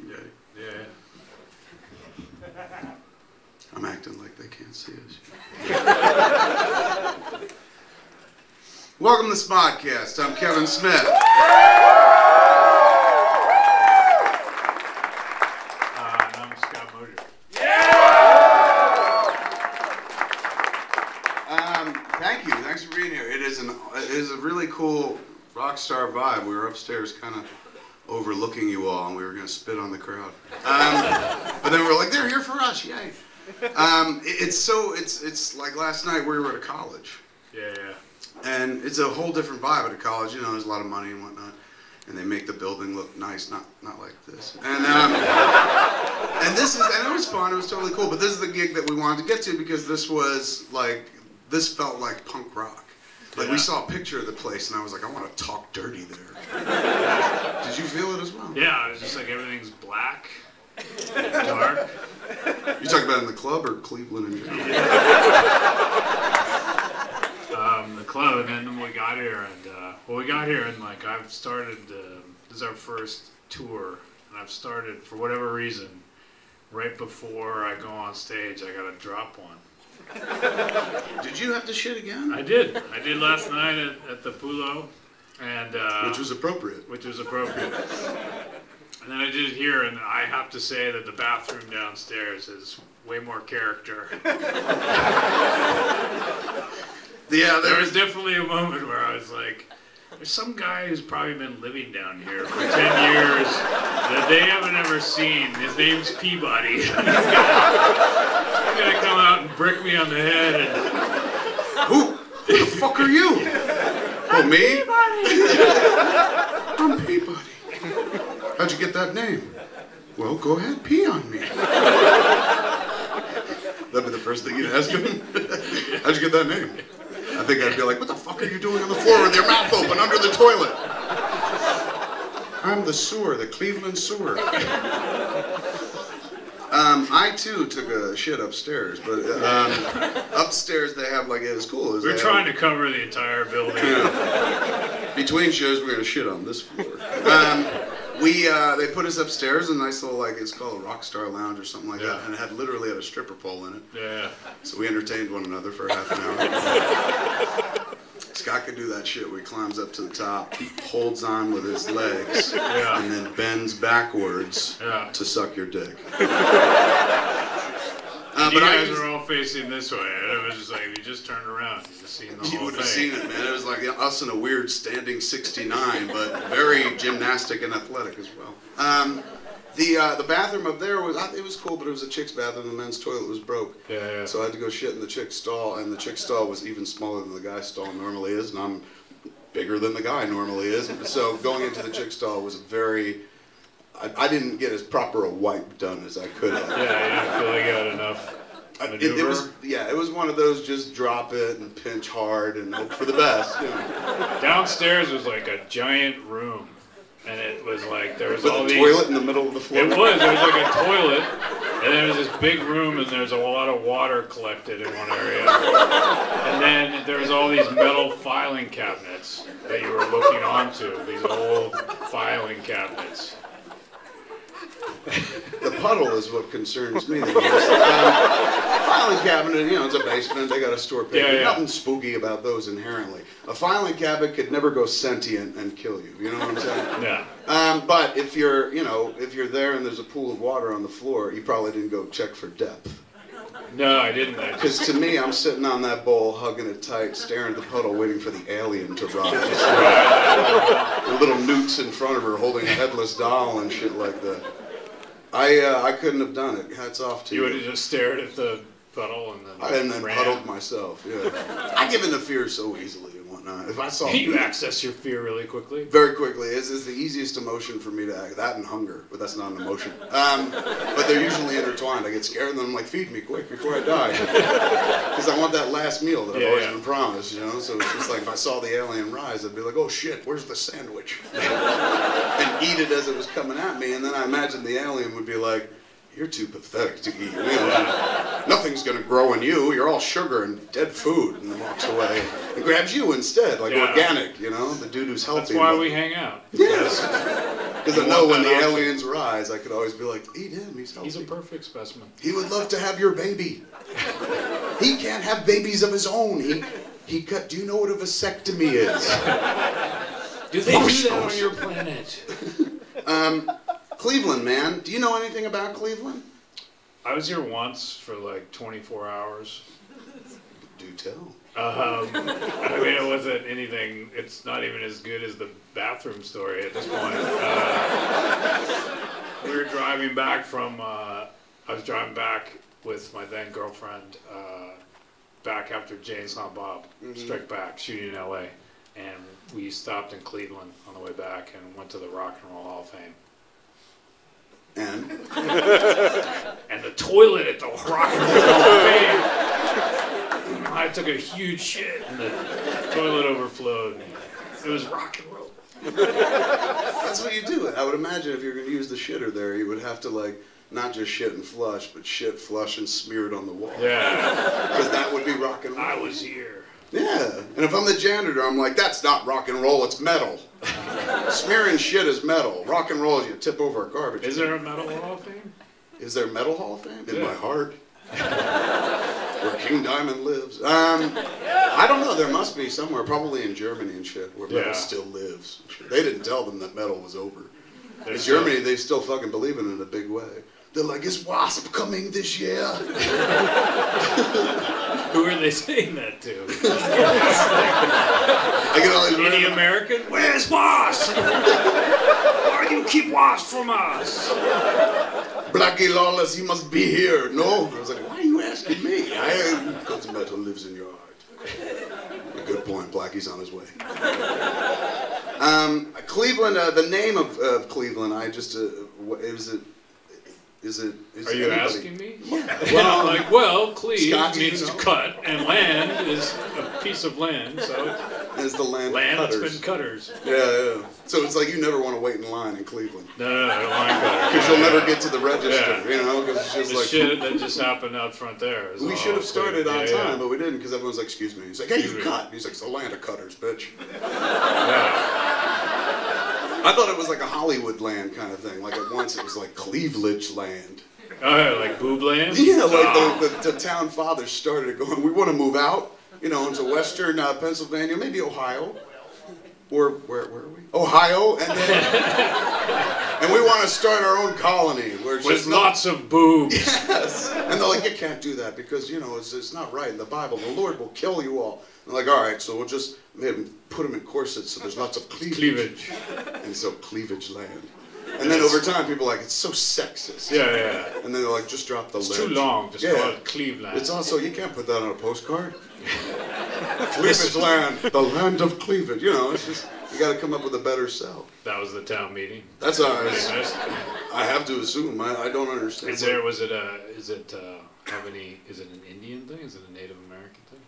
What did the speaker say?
Yeah. I'm acting like they can't see us. Welcome to Smodcast. I'm Kevin Smith. And I'm Scott Moser. Thank you. Thanks for being here. It is a really cool rock star vibe. We were upstairs kind of overlooking you all, and we were going to spit on the crowd. But then we were like, they're here for us, yay. It's like last night we were at a college. Yeah. And it's a whole different vibe at a college. You know, there's a lot of money and whatnot. And they make the building look nice, not like this. And and it was fun, it was totally cool. But this is the gig that we wanted to get to because this felt like punk rock. Like we saw a picture of the place and I was like, I want to talk dirty there. Did you feel it as well? Yeah, it was just like everything's black, dark. You talking about in the club or Cleveland in general? The club, and then we got here, and like I've started. This is our first tour, and I've started for whatever reason. Right before I go on stage, I gotta drop one. Did you have to shit again? I did last night at the Pulo, and which was appropriate. And then I did it here, and I have to say that the bathroom downstairs is way more character. Yeah, there was definitely a moment where I was like, there's some guy who's probably been living down here for 10 years that they haven't ever seen. His name's Peabodys. He's gonna come out and brick me on the head and... Who the fuck are you? Oh, me? I'm Peabody. How'd you get that name? Well, go ahead, pee on me. That'd be the first thing you'd ask him. How'd you get that name? I think I'd be like, what the fuck are you doing on the floor with your mouth open under the toilet? I'm the sewer, the Cleveland sewer. I too took a shit upstairs, but upstairs they have like, it was cool. We're trying to cover the entire building. Between shows, we're gonna shit on this floor. They put us upstairs in a nice little, like, it's called a rock star lounge or something like that, and it had literally had a stripper pole in it. Yeah. So we entertained one another for half an hour. Scott could do that shit where he climbs up to the top, holds on with his legs, and then bends backwards to suck your dick. You guys were all facing this way, and it was just like, you just turned around, you just seen the whole thing. You would have seen it, man. It was like us in a weird standing 69, but very gymnastic and athletic as well. The bathroom up there it was cool, but it was a chick's bathroom. The men's toilet was broke. Yeah. So I had to go shit in the chick's stall, and the chick's stall was even smaller than the guy's stall normally is, and I'm bigger than the guy normally is. So going into the chick's stall was I didn't get as proper a wipe done as I could have. Yeah, you didn't feel like you had enough maneuver? It was one of those just drop it and pinch hard and hope for the best. You know. Downstairs was like a giant room, and it was like there was all these... toilet in the middle of the floor? There was like a toilet, and there was this big room, and there's a lot of water collected in one area. And then there was all these metal filing cabinets that you were looking onto, these old filing cabinets. The puddle is what concerns me the most. Filing cabinet, it's a basement, they got to store paper. Yeah. Nothing spooky about those inherently. A filing cabinet could never go sentient and kill you, you know what I'm saying? Yeah. But if you're there and there's a pool of water on the floor, you probably didn't go check for depth. No, I didn't. Because to me, I'm sitting on that bowl, hugging it tight, staring at the puddle, waiting for the alien to rise. The little newts in front of her holding a headless doll and shit like that. I couldn't have done it. Hats off to you. You would have just stared at the puddle and then puddled myself. Yeah, I give in to fear so easily and whatnot. If I saw you access your fear really quickly. Very quickly. It's the easiest emotion for me to act. That and hunger, but that's not an emotion. But they're usually intertwined. I get scared and then I'm like, feed me quick before I die, because I want that last meal that I've always been promised. So it's just like if I saw the alien rise, I'd be like, oh shit, where's the sandwich? And eat it as it was coming at me, and then I imagine the alien would be like, you're too pathetic to eat. Nothing's gonna grow in you. You're all sugar and dead food. And then walks away and grabs you instead, like organic, you know, the dude who's healthy. That's why we hang out. Yes. Because I know when the aliens rise, I could always be like, eat him, he's healthy. He's a perfect specimen. He would love to have your baby. He can't have babies of his own. Do you know what a vasectomy is? Do they do that on your planet? Cleveland, man. Do you know anything about Cleveland? I was here once for like 24 hours. Do tell. I mean, it wasn't anything, it's not even as good as the bathroom story at this point. We were driving back from, I was driving back with my then girlfriend, back after Jay and Silent Bob Strike Back, shooting in LA. And we stopped in Cleveland on the way back and went to the Rock and Roll Hall of Fame. And? And the toilet at the Rock and Roll Hall of Fame, I took a huge shit and the toilet overflowed. It was rock and roll. That's what you do. I would imagine if you're going to use the shitter there, you would have to like, not just shit and flush, but shit, flush, and smear it on the wall. Yeah. Because that would be rock and roll. I was here. Yeah. And if I'm the janitor, I'm like, that's not rock and roll, it's metal. Smearing shit is metal. Rock and roll is you tip over a garbage can. Is there a Metal Hall of Fame? Is there a Metal Hall of Fame? In Yeah. my heart. Where King Diamond lives. I don't know, there must be somewhere, probably in Germany and shit, where metal still lives. They didn't tell them that metal was over. In Germany, they still fucking believe in it in a big way. They're like, is Wasp coming this year? Who are they saying that to? I get all these Any American? Where's Wasp? Why do you keep Wasp from us? Blackie Lawless, he must be here. No? I was like, why are you asking me? Because metal lives in your heart. A good point. Blackie's on his way. Cleveland, the name of Cleveland, Are you asking me? Yeah. Well, I'm like, well, cleave Scott, means you know? to cut, and land is a piece of land, so It's the land of that's cutters. been cutters. Yeah. So it's like you never want to wait in line in Cleveland. No, line cutters. Because you'll never get to the register, Yeah. you know? Because it's just The like... shit that just happened out front there. Is We all should have started on Cleveland. time, but we didn't because everyone's like, excuse me. He's like, hey, you cut. He's like, it's the land of cutters, bitch. Yeah. I thought it was like a Hollywood land kind of thing. Like at once it was like Cleveland land. Oh, yeah, like boob land? Yeah, like the town fathers started going, we want to move out, you know, into western Pennsylvania, maybe Ohio. Or where are we? Ohio, and then, and we want to start our own colony where it's With just lots of boobs. Yes. And they're like, you can't do that because, you know, it's not right in the Bible. The Lord will kill you all. And they're like, all right, so we'll just put them in corsets so there's lots of cleavage. And so cleavage land. And then over time, people are like, it's so sexist. Yeah. And then they're like, just drop the It's ledge. too long, just call it Cleveland. It's also, you can't put that on a postcard. Cleavage land, the land of cleavage. You know, it's just, you got to come up with a better sell. That was the town meeting. That's how I have to assume. I don't understand. Is it an Indian thing? Is it a Native American thing?